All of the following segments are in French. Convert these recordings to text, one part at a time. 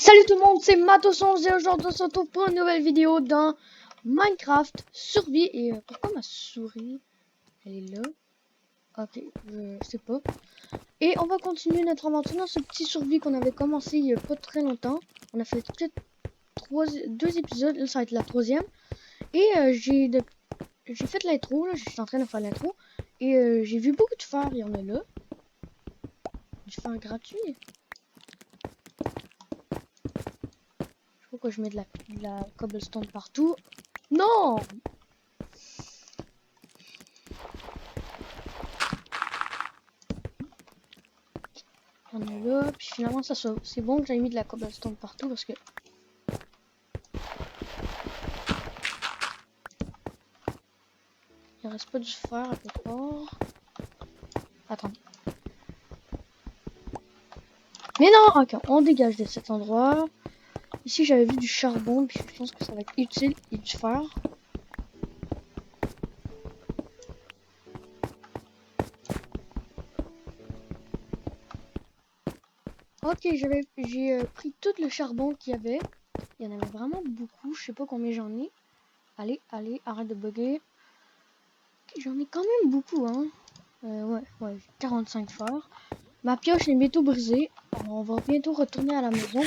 Salut tout le monde, c'est Matos11 et aujourd'hui on se retrouve pour une nouvelle vidéo dans Minecraft Survie. Et pourquoi ma souris elle est là? Ok, je sais pas. Et on va continuer notre aventure dans ce petit survie qu'on avait commencé il y a pas très longtemps. On a fait que deux épisodes, là ça va être la troisième. Et j'ai fait l'intro, là je suis en train de faire l'intro. Et j'ai vu beaucoup de fer, il y en a là. Du fer gratuit. Pourquoi je mets de la cobblestone partout? Non! On est là, puis finalement c'est bon que j'ai mis de la cobblestone partout parce que il reste pas du fer à quelque part. Attends. Mais non! Ok, on dégage de cet endroit. Ici j'avais vu du charbon, puis je pense que ça va être utile et du fer. Ok, j'ai pris tout le charbon qu'il y avait. Il y en avait vraiment beaucoup, je sais pas combien j'en ai. Allez, arrête de bugger. Okay, j'en ai quand même beaucoup, hein. Ouais, 45 fer. Ma pioche est bientôt brisée. Alors, on va bientôt retourner à la maison.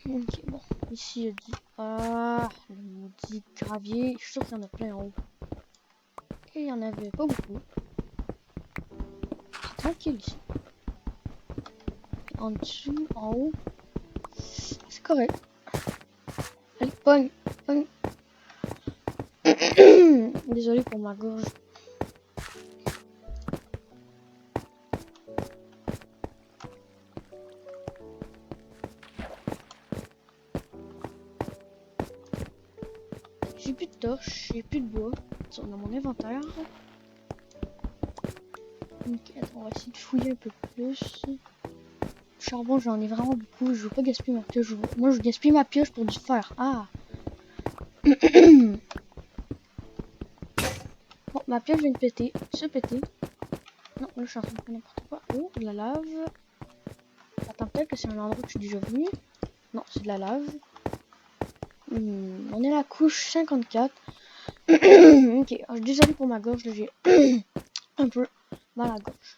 Ok, bon. Ici, il y a du... Ah, le maudit gravier. Je suis sûr qu'il y en a plein en haut. Et il y en avait pas beaucoup. C'est tranquille ici. En dessous, en haut. C'est correct. Allez, pogne. Désolé pour ma gorge. J'ai plus de torches, j'ai plus de bois. Ils sont dans mon inventaire. Ok, attends, on va essayer de fouiller un peu plus. Charbon, j'en ai vraiment beaucoup. Je veux pas gaspiller ma pioche. Moi, je gaspille ma pioche pour du fer. Ah! Bon, ma pioche vient de péter. Se péter. Non, là, je suis en train de faire n'importe quoi. Oh, de la lave. Attends, peut-être que c'est un endroit que je suis déjà venu. Non, c'est de la lave. On est à la couche 54. Ok, je suis désolé pour ma gorge. Là, j'ai un peu mal à la gorge.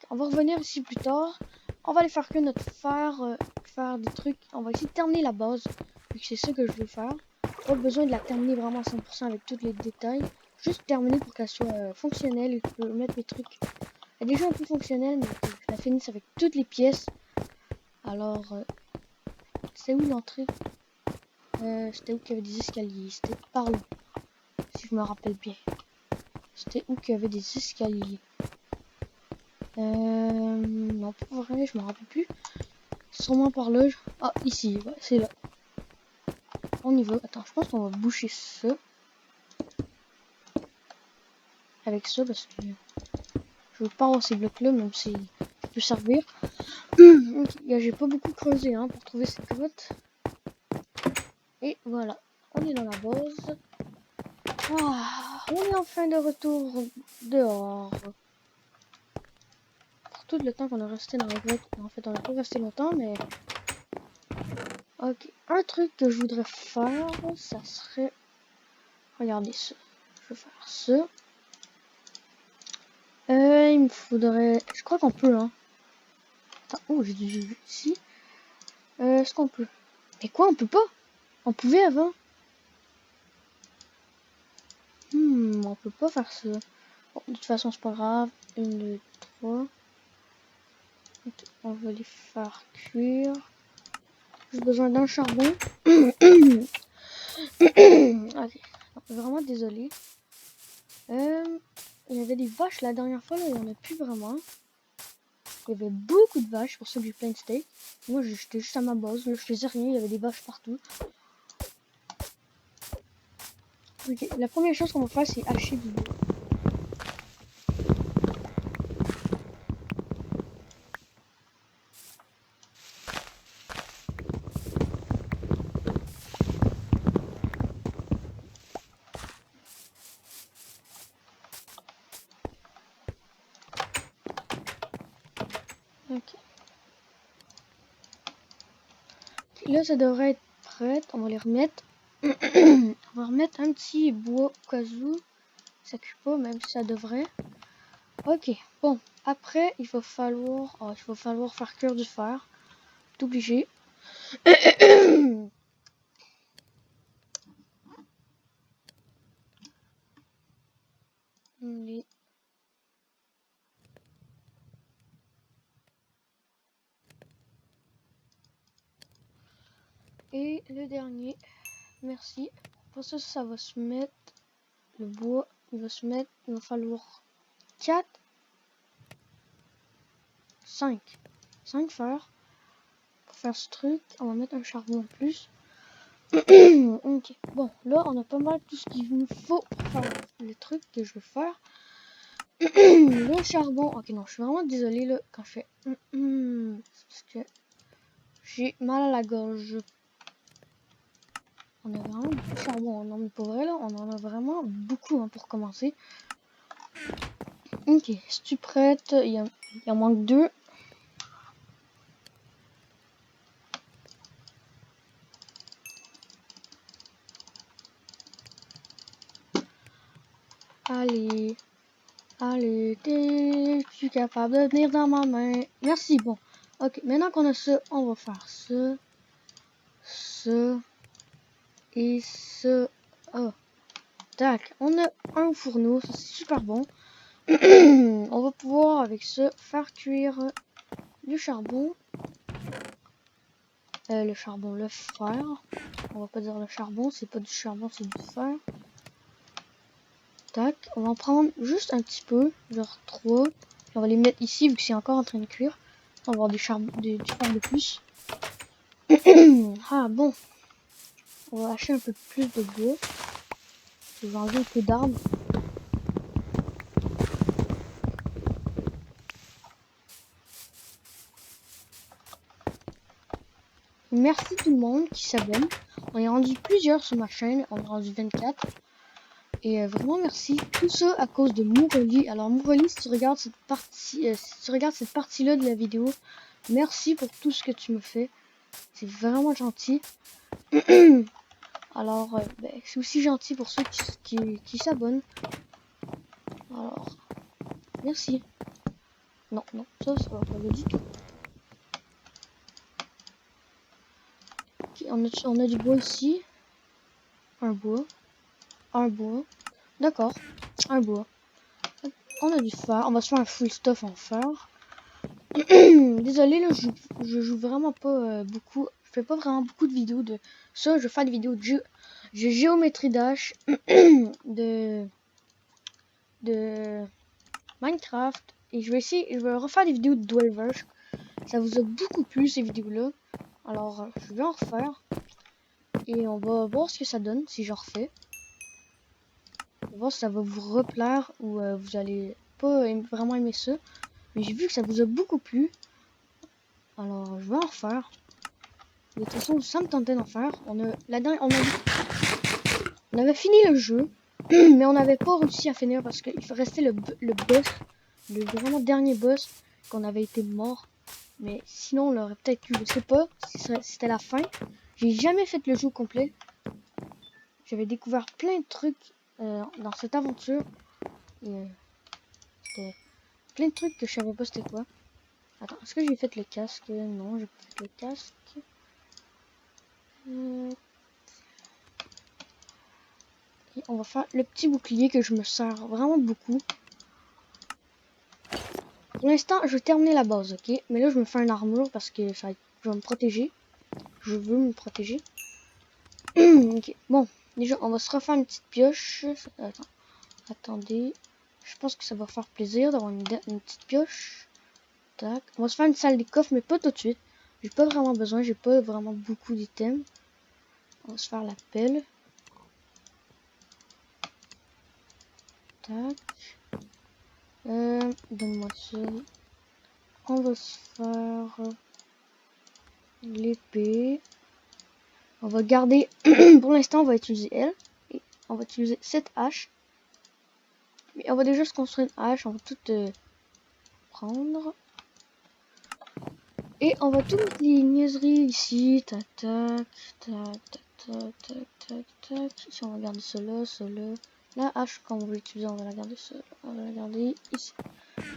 On va revenir ici plus tard. On va aller faire que notre fer, faire des trucs. On va essayer de terminer la base, vu que c'est ça que je veux faire. Pas besoin de la terminer vraiment à 100% avec tous les détails. Juste terminer pour qu'elle soit fonctionnelle et que je peux mettre mes trucs. Elle est déjà un peu fonctionnelle, mais que je la finisse avec toutes les pièces. Alors, c'est où l'entrée? C'était où qu'il y avait des escaliers? C'était par là, si je me rappelle bien. C'était où qu'il y avait des escaliers? Non, pas vrai, je me rappelle plus. Sûrement par là. Ah, ici, ouais, c'est là. On y va. Attends, je pense qu'on va boucher ça. Avec ça, parce que je veux pas avoir ces blocs-là, même si ça peut servir. Okay, j'ai pas beaucoup creusé hein, pour trouver cette grotte. Et voilà, on est dans la base. Ah, on est enfin de retour dehors. Pour tout le temps qu'on a resté dans la grotte. En fait, on a pas resté longtemps, mais... Ok, un truc que je voudrais faire, ça serait... Regardez ça. Je vais faire ça. Il me faudrait... Je crois qu'on peut, hein. Attends, oh, j'ai du jus ici. Est-ce qu'on peut? Mais quoi, on peut pas? On pouvait avant. On peut pas faire ça. Bon, de toute façon, c'est pas grave. 1, 2, 3. Okay, on va les faire cuire. J'ai besoin d'un charbon. Ok, vraiment désolé. Il y avait des vaches la dernière fois, là, il y en a plus vraiment. Il y avait beaucoup de vaches, pour ça que j'ai plein de steaks. Moi, j'étais juste à ma base, là, je faisais rien, il y avait des vaches partout. Ok, la première chose qu'on va faire, c'est hacher du bois. Ok. Là, ça devrait être prêt. On va les remettre. On va remettre un petit bois au cas où ça cuit pas, même si ça devrait. Ok, bon. Après, il va falloir faire cuire du fer. C'est obligé. Les- Et le dernier, merci. Pour ça, ça va se mettre. Le bois, il va se mettre. Il va falloir 4, 5 fers. Pour faire ce truc, on va mettre un charbon en plus. Ok, bon, là on a pas mal tout ce qu'il nous faut pour faire le truc que je veux faire. Le charbon, ok, non, je suis vraiment désolée là quand je fais parce que j'ai mal à la gorge. On a vraiment beaucoup de charbon, non mais pour vrai là, on en a vraiment beaucoup hein, pour commencer. Ok, si tu es prête, il en manque 2. Allez. Allez, t'es-tu capable de venir dans ma main? Merci, bon. Ok, maintenant qu'on a ça, on va faire ça. Ça. Et ça. Oh. Tac, on a un fourneau, ça c'est super bon. On va pouvoir avec ça faire cuire du charbon. Le fer. On va pas dire le charbon, c'est pas du charbon, c'est du fer. Tac, on va en prendre juste un petit peu, genre 3. On va les mettre ici vu que c'est encore en train de cuire. On va avoir du fer de plus. Ah bon, on va lâcher un peu plus de bois. Je vais enlever un peu d'arbres. Merci tout le monde qui s'abonne. On est rendu plusieurs sur ma chaîne, on est rendu 24. Et vraiment merci. Tout ça à cause de Mouroli. Alors Mouroli, si tu regardes cette partie-là de la vidéo, merci pour tout ce que tu me fais. C'est vraiment gentil. Alors, c'est aussi gentil pour ceux qui s'abonnent. Alors, merci. Non, ça va pas du tout. Okay, on a du bois ici. Un bois. D'accord, un bois. On a du fer. On va se faire un full stuff en fer. Désolé, là, je joue vraiment pas beaucoup. Je fais pas vraiment beaucoup de vidéos de ça. Je fais des vidéos de géométrie dash, de Minecraft. Et je vais refaire des vidéos de Dwellverse. Ça vous a beaucoup plu ces vidéos-là. Alors, je vais en refaire. Et on va voir ce que ça donne si j'en refais. On va voir si ça va vous replaire ou vous allez pas vraiment aimer ça. Mais j'ai vu que ça vous a beaucoup plu. Alors, je vais en refaire. De toute façon, ça me tentait d'en faire. On avait fini le jeu, mais on n'avait pas réussi à finir parce qu'il restait le boss, le vraiment dernier boss, qu'on avait été mort. Mais sinon, on l'aurait peut-être eu, je sais pas si c'était la fin. J'ai jamais fait le jeu complet. J'avais découvert plein de trucs dans cette aventure. C'était plein de trucs que je savais pas c'était quoi. Attends, est-ce que j'ai fait le casque? Non, j'ai pas fait le casque. Et on va faire le petit bouclier que je me sers vraiment beaucoup. Pour l'instant, je vais terminer la base, ok? Mais là, je me fais une armure parce que je vais me protéger. Je veux me protéger. Ok, bon. Déjà, on va se refaire une petite pioche. Attendez. Je pense que ça va faire plaisir d'avoir une petite pioche. Tac. On va se faire une salle des coffres, mais pas tout de suite. J'ai pas vraiment besoin, j'ai pas vraiment beaucoup d'items. On va se faire la pelle. Tac. Donne-moi ça. On va se faire l'épée. On va garder, pour l'instant, on va utiliser elle. Et on va utiliser cette hache. Mais on va déjà se construire une hache. On va tout prendre. Et on va tout mettre les niaiseries ici. Tac, tac, tac, tac, tac, tac, tac. Si on va garder cela, cela. La hache, quand on veut l'utiliser, on va la garder cela. On va la garder ici.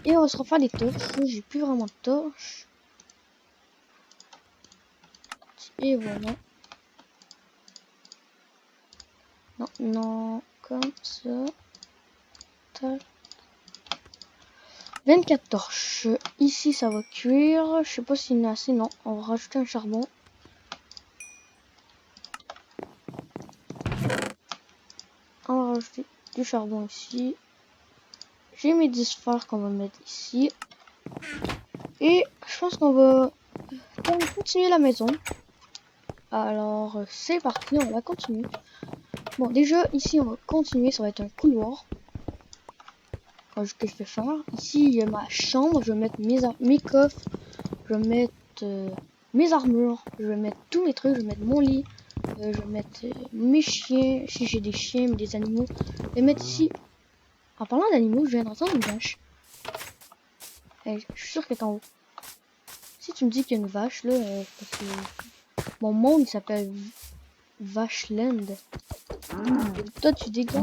Et on va se refaire des torches. J'ai plus vraiment de torches. Et voilà. Non, non, comme ça. Tac. 24 torches. Ici, ça va cuire. Je sais pas s'il y en a assez. Non, on va rajouter un charbon. On va rajouter du charbon ici. J'ai mes 10 phares qu'on va mettre ici. Et je pense qu'on va continuer la maison. Alors, c'est parti, on va continuer. Bon, déjà, ici, on va continuer. Ça va être un couloir que je vais faire. Ici, il y a ma chambre. Je vais mettre mes coffres. Je vais mettre mes armures. Je vais mettre tous mes trucs. Je vais mettre mon lit. Je vais mettre mes chiens. Si j'ai des chiens, des animaux. Je vais mettre ici. En parlant d'animaux, je viens d'entendre une vache. Et je suis sûr qu'elle est en haut. Si tu me dis qu'il y a une vache là, parce que mon monde s'appelle Vacheland. Et toi tu dégages.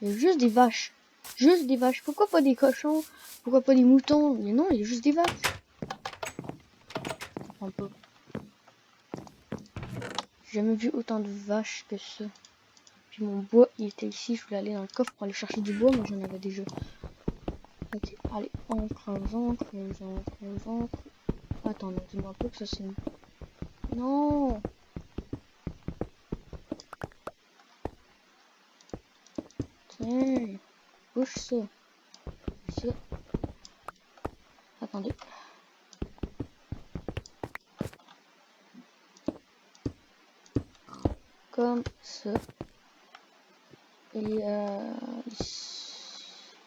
Il y a juste des vaches. Juste des vaches. Pourquoi pas des cochons? Pourquoi pas des moutons? Mais non, il y a juste des vaches. Je comprends pas. J'ai jamais vu autant de vaches que ça. Puis mon bois, il était ici. Je voulais aller dans le coffre pour aller chercher du bois, mais j'en avais déjà. Ok, allez, on creuse. Attends, dis-moi pas que ça c'est... Non! Tiens, bouge ça. Ça. Attendez. Comme ça. Et ici.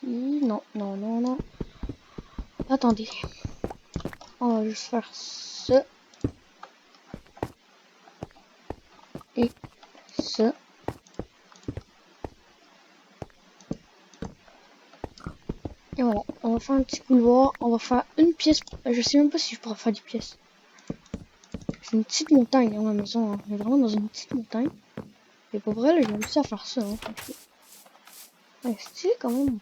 Non, non, non, non. Attendez. On va juste faire ça. Et ça. Et voilà. On va faire un petit couloir. On va faire une pièce. Je sais même pas si je pourrais faire des pièces. C'est une petite montagne dans ma maison. Hein. On est vraiment dans une petite montagne. Et pour vrai, là, j'ai réussi à faire ça. Hein, ouais, c'est stylé quand même.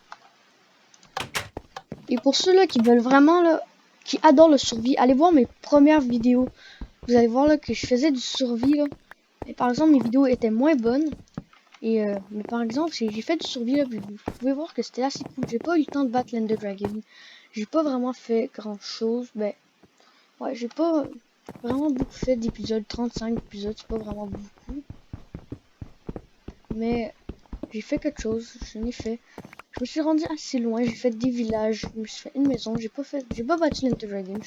Et pour ceux-là qui veulent vraiment, là, qui adorent le survie, allez voir mes premières vidéos. Vous allez voir là que je faisais du survie là. Et par exemple, mes vidéos étaient moins bonnes. Et mais par exemple, j'ai fait du survie là, vous pouvez voir que c'était assez cool. J'ai pas eu le temps de battre l'Ender Dragon. J'ai pas vraiment fait grand chose. Ben, ouais, j'ai pas vraiment beaucoup fait d'épisodes. 35 épisodes, c'est pas vraiment beaucoup. Mais j'ai fait quelque chose, je l'ai fait. Je me suis rendu assez loin, j'ai fait des villages, je me suis fait une maison, j'ai pas battu l'Ender Dragon.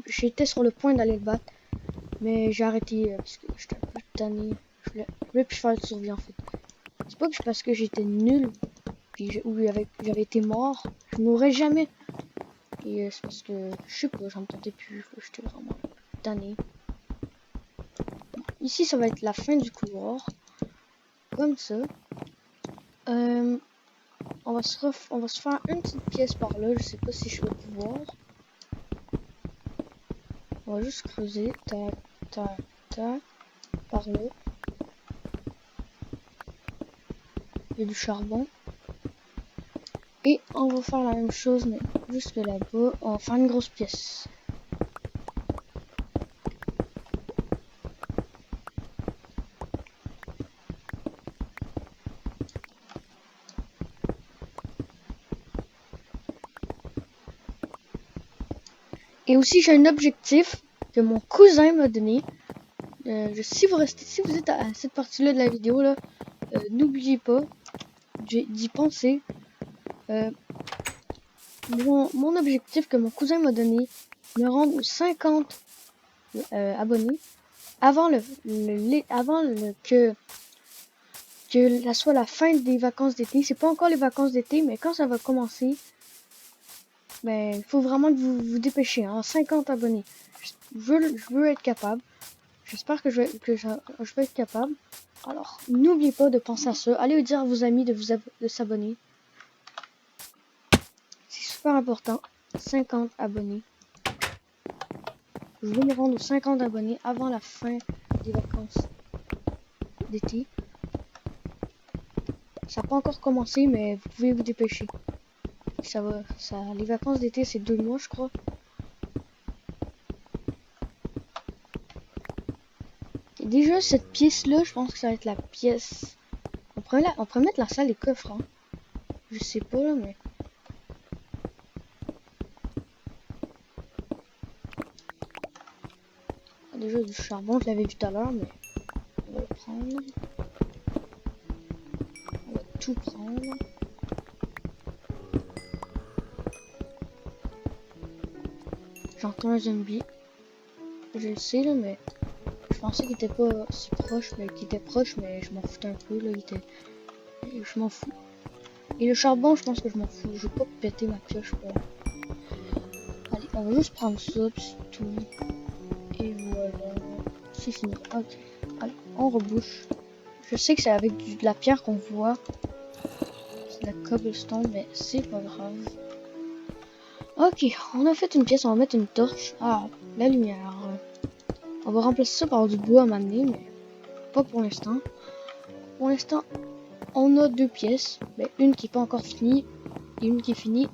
J'étais sur le point d'aller le battre. Mais j'ai arrêté parce que j'étais un peu tanné. Je voulais plus faire de survie en fait. C'est pas que parce que j'étais nul puis ou j'avais été mort, je mourrais jamais. Et c'est parce que je sais pas, j'en me tentais plus, j'étais vraiment tanné. Ici ça va être la fin du couloir. Comme ça. On va se faire une petite pièce par là, je sais pas si je vais pouvoir. On va juste creuser, tac, tac, tac, par là. Il y a du charbon. Et on va faire la même chose, mais jusque là-bas, on va faire une grosse pièce. Et aussi, j'ai un objectif que mon cousin m'a donné. Si vous êtes à cette partie-là de la vidéo, là, n'oubliez pas d'y penser. Mon objectif que mon cousin m'a donné, me rendre 50 abonnés avant que ça soit la fin des vacances d'été. C'est pas encore les vacances d'été, mais quand ça va commencer, ben il faut vraiment que vous vous dépêchez. Hein, 50 abonnés. Je veux être capable. J'espère que je vais être capable. Alors, n'oubliez pas de penser à ça. Allez dire à vos amis de s'abonner. C'est super important. 50 abonnés. Je veux me rendre aux 50 abonnés avant la fin des vacances d'été. Ça n'a pas encore commencé, mais vous pouvez vous dépêcher. Les vacances d'été, c'est 2 mois, je crois. Et déjà, cette pièce-là, je pense que ça va être la pièce. On pourrait mettre la salle des coffres, hein. Je sais pas, là, mais... Déjà, du charbon, je l'avais vu tout à l'heure, mais... On va le prendre. On va tout prendre. J'entends un zombie. Je le sais, là, mais... Je pensais qu'il était pas si proche, mais qu'il était proche, mais je m'en foutais un peu, là, je m'en fous. Et le charbon, je pense que je m'en fous. Je vais pas péter ma pioche, quoi. Allez, on va juste prendre ça, puis c'est tout. Et voilà. C'est fini. Ok. Allez, on rebouche. Je sais que c'est avec de la pierre qu'on voit. C'est de la cobblestone, mais c'est pas grave. Ok, on a fait une pièce, on va mettre une torche. Ah, la lumière. On va remplacer ça par du bois à m'amener, mais pas pour l'instant. Pour l'instant, on a 2 pièces. Mais une qui n'est pas encore finie et une qui est finie.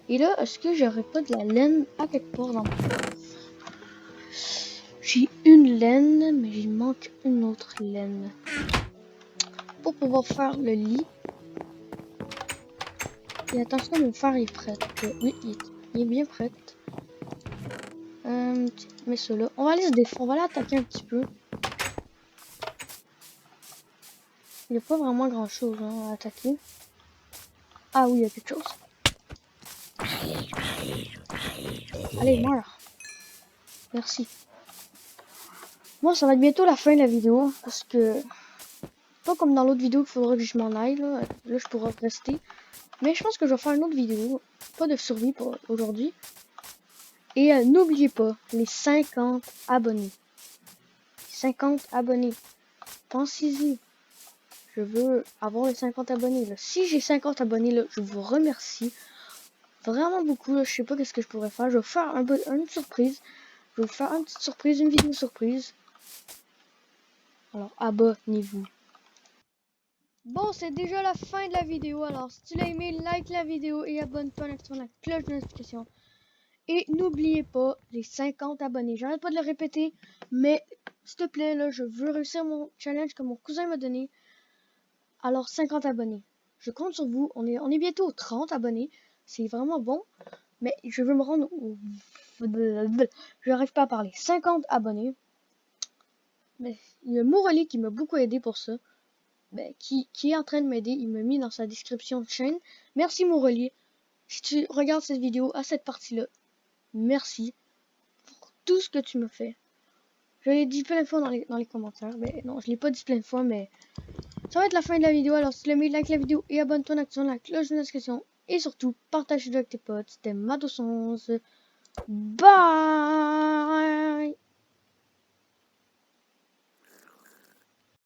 Et là, est-ce que j'aurais pas de la laine à quelque part dans mon coffre? J'ai une laine, mais il manque une autre laine. Pour pouvoir faire le lit. Et attention, mon fer est prêt. Oui, il est bien prêt. Mais cela, on va aller se défendre, on va aller attaquer un petit peu. Il n'y a pas vraiment grand chose, hein, à attaquer. Ah oui, il y a quelque chose. Allez, meurs. Merci. Bon, ça va être bientôt la fin de la vidéo. Parce que... Pas comme dans l'autre vidéo qu'il faudra que je m'en aille. Là, je pourrais rester. Mais je pense que je vais faire une autre vidéo. Pas de survie pour aujourd'hui. Et n'oubliez pas, les 50 abonnés. 50 abonnés. Pensez-y. Je veux avoir les 50 abonnés. Là. Si j'ai 50 abonnés, là, je vous remercie. Vraiment beaucoup. Là. Je sais pas qu'est-ce que je pourrais faire. Je vais faire une surprise. Je vais vous faire une petite surprise, une vidéo surprise. Alors, abonnez-vous. Bon, c'est déjà la fin de la vidéo. Alors, si tu l'as aimé, like la vidéo et abonne-toi en activant la cloche de notification. Et n'oubliez pas les 50 abonnés. J'arrête pas de le répéter, mais s'il te plaît, là, je veux réussir mon challenge que mon cousin m'a donné. Alors, 50 abonnés. Je compte sur vous. On est bientôt aux 30 abonnés. C'est vraiment bon. Mais je veux me rendre au... Je n'arrive pas à parler. 50 abonnés. Mais il y a Morelli qui m'a beaucoup aidé pour ça. Ben, qui est en train de m'aider. Il m'a mis dans sa description de chaîne. Merci Morelli. Si tu regardes cette vidéo à cette partie-là, merci pour tout ce que tu me fais. Je l'ai dit plein de fois dans les commentaires. Mais non, je l'ai pas dit plein de fois, mais ça va être la fin de la vidéo. Alors si tu l'as aimé, like la vidéo et abonne-toi en activant la cloche de notification. Et surtout, partage-le avec tes potes. C'était Matos11. Bye!